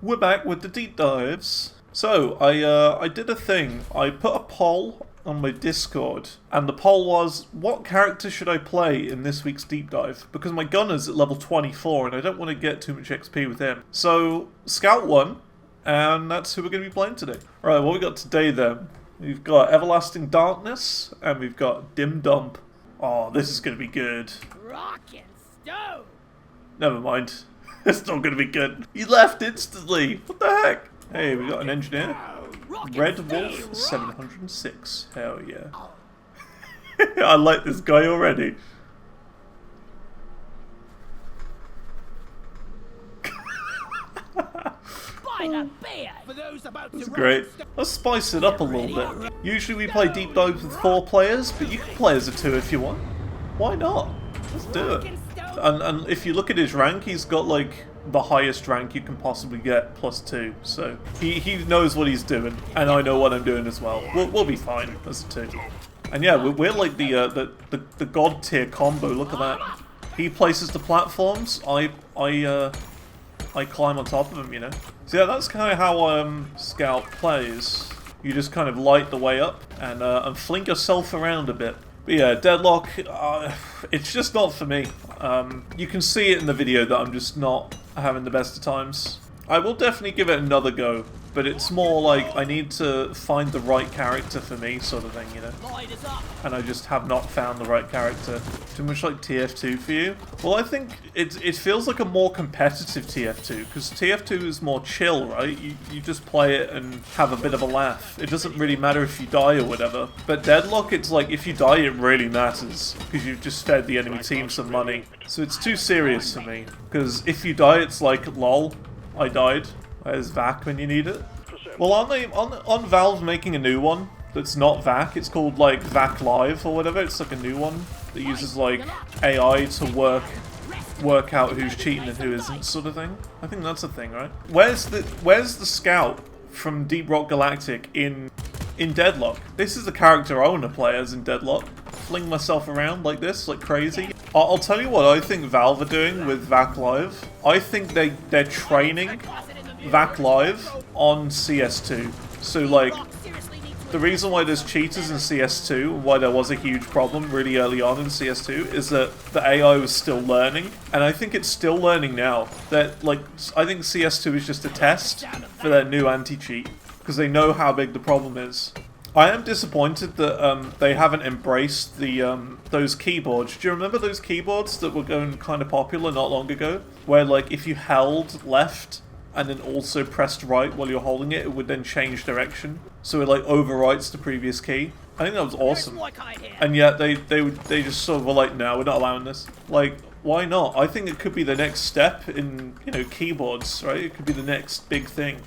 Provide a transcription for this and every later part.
We're back with the deep dives. So, I did a thing. I put a poll on my Discord, and the poll was, what character should I play in this week's deep dive? Because my gunner's at level 24, and I don't want to get too much XP with him. So, Scout won, and that's who we're going to be playing today. Right, what we got today then? We've got Everlasting Darkness, and we've got Dim Dump. Oh, this is going to be good. Rock and stone! Never mind. It's not going to be good. He left instantly. What the heck? Hey, we got an engineer. Red Wolf 706. Hell yeah. I like this guy already. That's great. Let's spice it up a little bit. Usually we play deep dives with 4 players, but you can play as a 2 if you want. Why not? Let's do it. And if you look at his rank, he's got like the highest rank you can possibly get, +2. So he knows what he's doing, and I know what I'm doing as well. We'll be fine as a 2. And yeah, we're like the god tier combo. Look at that. He places the platforms. I climb on top of him, you know. So yeah, that's kind of how Scout plays. You just kind of light the way up and fling yourself around a bit. But yeah, Deadlock, it's just not for me. You can see it in the video that I'm just not having the best of times. I will definitely give it another go, but it's more like I need to find the right character for me, sort of thing, you know? And I just have not found the right character. Too much like TF2 for you? Well, I think it feels like a more competitive TF2, because TF2 is more chill, right? You just play it and have a bit of a laugh. It doesn't really matter if you die or whatever. But Deadlock, it's like, if you die, it really matters, because you've just fed the enemy team some money. So it's too serious for me, because if you die, it's like, lol, I died. Where's VAC when you need it? Well, aren't they on Valve making a new one that's not VAC? It's called like VAC Live or whatever. It's like a new one that uses like AI to work out who's cheating and who isn't, sort of thing. I think that's a thing, right? Where's the Scout from Deep Rock Galactic in Deadlock? This is the character I want to play as in Deadlock. Fling myself around like this, like crazy. I'll tell you what I think Valve are doing with VAC Live. I think they're training VAC Live on CS2. So like, the reason why there's cheaters in CS2, why there was a huge problem really early on in CS2, is that the AI was still learning, and I think it's still learning now. That like, I think CS2 is just a test for their new anti-cheat, because they know how big the problem is. I am disappointed that they haven't embraced the those keyboards. Do you remember those keyboards that were going kind of popular not long ago? Where like if you held left and then also pressed right while you're holding it, it would then change direction. So it like overwrites the previous key. I think that was awesome. And yet they just sort of were like, no, we're not allowing this. Like, why not? I think it could be the next step in, you know, keyboards, right? It could be the next big thing.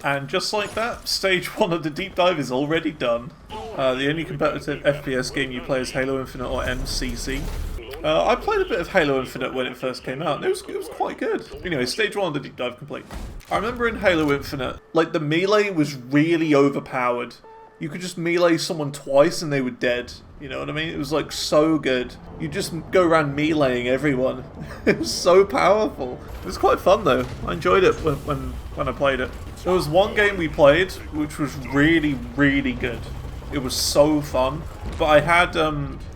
And just like that, stage 1 of the deep dive is already done. The only competitive FPS game you play is Halo Infinite or MCC. I played a bit of Halo Infinite when it first came out, and it was quite good. Anyway, stage 1 of the deep dive complete. I remember in Halo Infinite, like the melee was really overpowered. You could just melee someone twice and they were dead. You know what I mean? It was like so good. You just go around meleeing everyone. It was so powerful. It was quite fun though. I enjoyed it when I played it. There was one game we played which was really, really good. It was so fun, but I had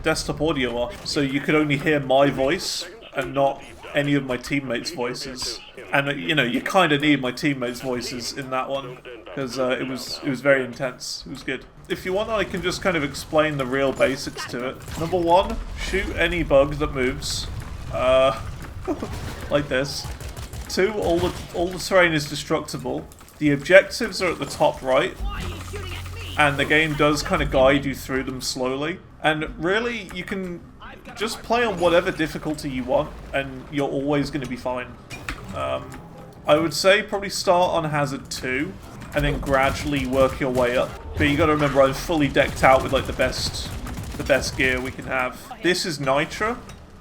desktop audio off, so you could only hear my voice and not any of my teammates' voices. And you know, you kind of need my teammates' voices in that one, because it was very intense. It was good. If you want, I can just kind of explain the real basics to it. Number 1, shoot any bug that moves, like this. 2, all the terrain is destructible. The objectives are at the top right, and the game does kind of guide you through them slowly. And really, you can just play on whatever difficulty you want, and you're always going to be fine. I would say probably start on Hazard 2, and then gradually work your way up. But you got to remember, I'm fully decked out with like the best gear we can have. This is Nitra,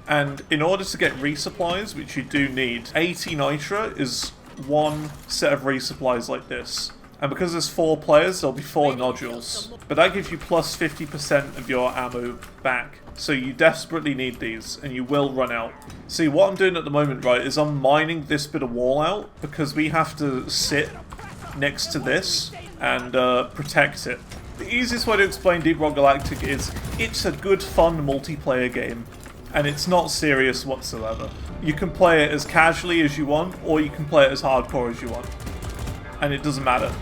and in order to get resupplies, which you do need, 80 Nitra is one set of resupplies like this. And because there's 4 players, there'll be 4 nodules. But that gives you plus 50% of your ammo back. So you desperately need these, and you will run out. See, what I'm doing at the moment, right, is I'm mining this bit of wall out, because we have to sit next to this and protect it. The easiest way to explain Deep Rock Galactic is, it's a good, fun multiplayer game, and it's not serious whatsoever. You can play it as casually as you want, or you can play it as hardcore as you want. And it doesn't matter.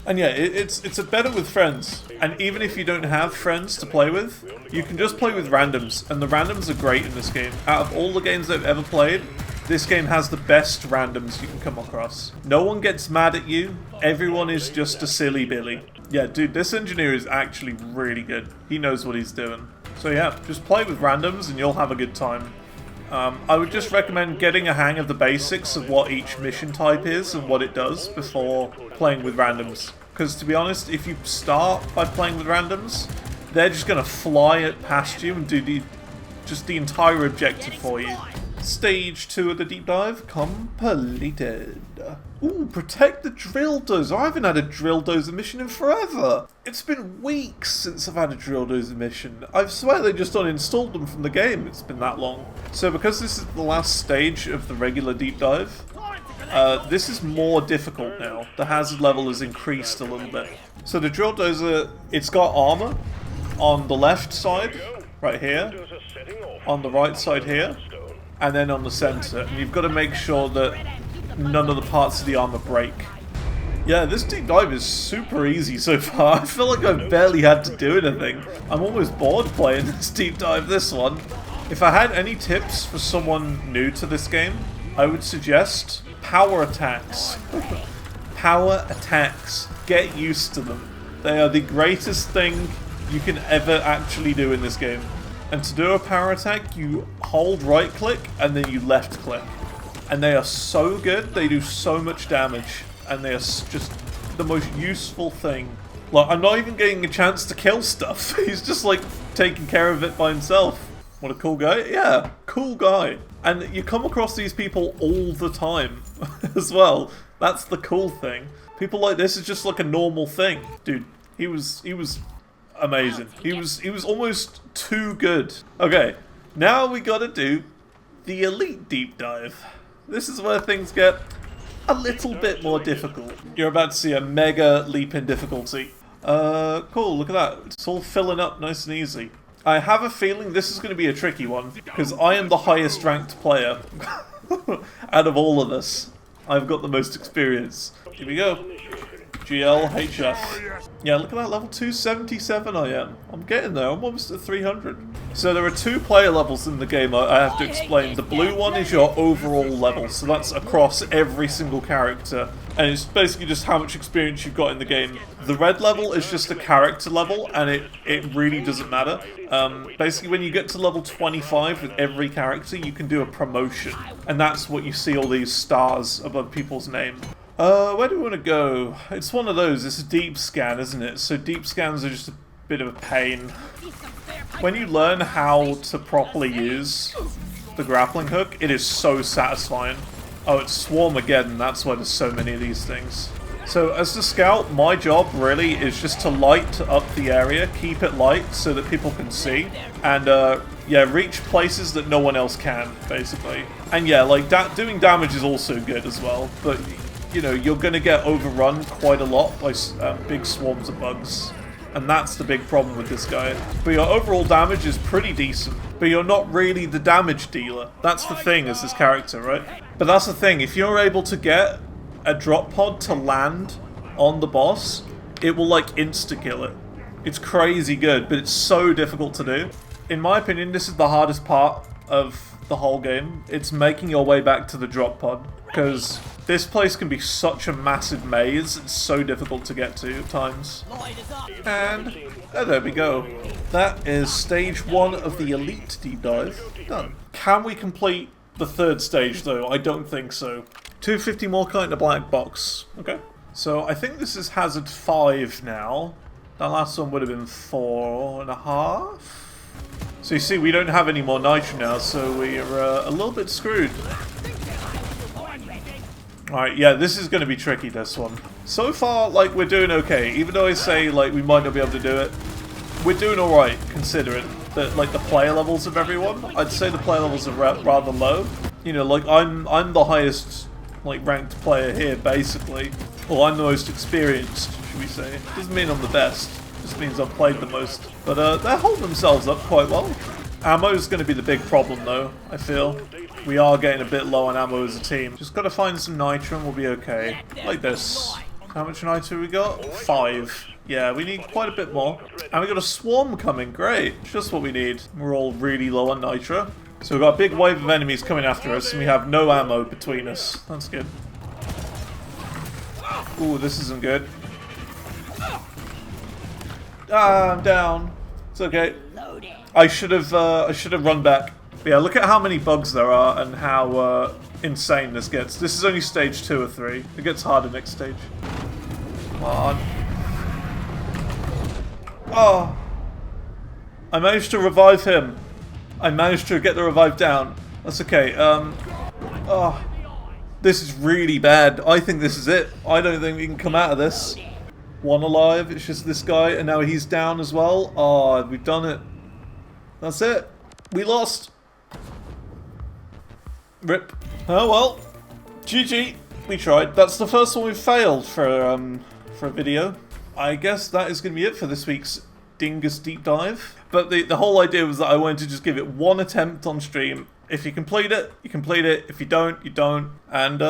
And yeah, it's a better with friends. And even if you don't have friends to play with, you can just play with randoms. And the randoms are great in this game. Out of all the games I've ever played, this game has the best randoms you can come across. No one gets mad at you. Everyone is just a silly Billy. Yeah, dude, this engineer is actually really good. He knows what he's doing. So yeah, just play with randoms and you'll have a good time. I would just recommend getting a hang of the basics of what each mission type is and what it does before playing with randoms. Because to be honest, if you start by playing with randoms, they're just going to fly it past you and do the entire objective for you. Stage 2 of the deep dive completed. Ooh, protect the drill dozer. I haven't had a drill dozer mission in forever. It's been weeks since I've had a drill dozer mission. I swear they just uninstalled them from the game. It's been that long. So because this is the last stage of the regular deep dive, this is more difficult now. The hazard level has increased a little bit. So the drill dozer, it's got armor on the left side, right here, on the right side here, and then on the center. And you've got to make sure that none of the parts of the armor break. Yeah, this deep dive is super easy so far. I feel like I've barely had to do anything. I'm almost bored playing this deep dive, this one. If I had any tips for someone new to this game, I would suggest power attacks. Power attacks. Get used to them. They are the greatest thing you can ever actually do in this game. And to do a power attack, you hold right click and then you left click. And they are so good, they do so much damage. And they are just the most useful thing. Like, I'm not even getting a chance to kill stuff. He's just like taking care of it by himself. What a cool guy. Yeah, cool guy. And you come across these people all the time as well. That's the cool thing. People like this is just like a normal thing. Dude, he was amazing. He was almost too good. Okay, now we gotta do the elite deep dive. This is where things get a little bit more difficult. You're about to see a mega leap in difficulty. Cool, look at that. It's all filling up nice and easy. I have a feeling this is going to be a tricky one, because I am the highest ranked player out of all of us. I've got the most experience. Here we go. GLHF. Yeah, look at that, level 277 I am. I'm getting there, I'm almost at 300. So there are 2 player levels in the game I have to explain. The blue one is your overall level, so that's across every single character. And it's basically just how much experience you've got in the game. The red level is just a character level, and it really doesn't matter. Basically, when you get to level 25 with every character, you can do a promotion. And that's what you see all these stars above people's name. Where do we want to go? It's one of those, it's a deep scan, isn't it? So deep scans are just a bit of a pain. When you learn how to properly use the grappling hook, it is so satisfying. Oh, it's Swarmageddon, that's why there's so many of these things. So as the scout, my job really is just to light up the area, keep it light so that people can see, and yeah, reach places that no one else can, basically. And yeah, like doing damage is also good as well, but you know, you're going to get overrun quite a lot by big swarms of bugs. And that's the big problem with this guy. But your overall damage is pretty decent. But you're not really the damage dealer. That's the thing as this character, right? But that's the thing, if you're able to get a drop pod to land on the boss, it will like insta-kill it. It's crazy good, but it's so difficult to do. In my opinion, this is the hardest part of the whole game. It's making your way back to the drop pod. Because this place can be such a massive maze, it's so difficult to get to at times. And there we go. That is stage 1 of the elite deep dive. Done. Can we complete the 3rd stage though? I don't think so. 250 more kind of black box. Okay. So I think this is hazard 5 now. That last one would have been 4.5. So you see, we don't have any more nitro now, so we're a little bit screwed. Alright, yeah, this is going to be tricky, this one. So far, like, we're doing okay. Even though I say, like, we might not be able to do it, we're doing alright, considering that, like, the player levels of everyone. I'd say the player levels are rather low. You know, like, I'm the highest, like, ranked player here, basically. Well, I'm the most experienced, should we say. Doesn't mean I'm the best. Just means I've played the most. But, they're holding themselves up quite well. Ammo's going to be the big problem, though, I feel. We are getting a bit low on ammo as a team. Just got to find some nitro and we'll be okay. Like this. How much nitro we got? 5. Yeah, we need quite a bit more. And we got a swarm coming. Great. Just what we need. We're all really low on nitro. So we've got a big wave of enemies coming after us and we have no ammo between us. That's good. Ooh, this isn't good. Ah, I'm down. It's okay. I should have run back. But yeah, look at how many bugs there are and how insane this gets. This is only stage 2 or 3. It gets harder next stage. Come on. Oh. I managed to revive him. I managed to get the revive down. That's okay. Oh. This is really bad. I think this is it. I don't think we can come out of this. One alive. It's just this guy and now he's down as well. Oh, we've done it. That's it. We lost. Rip. Oh well. GG. We tried. That's the first one we've failed for a video. I guess that is going to be it for this week's Dingus deep dive. But the whole idea was that I wanted to just give it one attempt on stream. If you complete it, you complete it. If you don't, you don't. And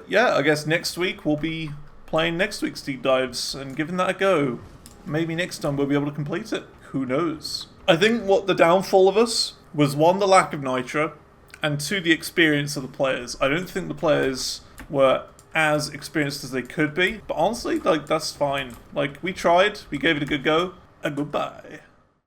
yeah, I guess next week we'll be playing next week's deep dives and giving that a go. Maybe next time we'll be able to complete it. Who knows? I think what the downfall of us was, 1, the lack of nitro, and 2, the experience of the players. I don't think the players were as experienced as they could be, but honestly, like, that's fine. Like, we tried, we gave it a good go, and goodbye.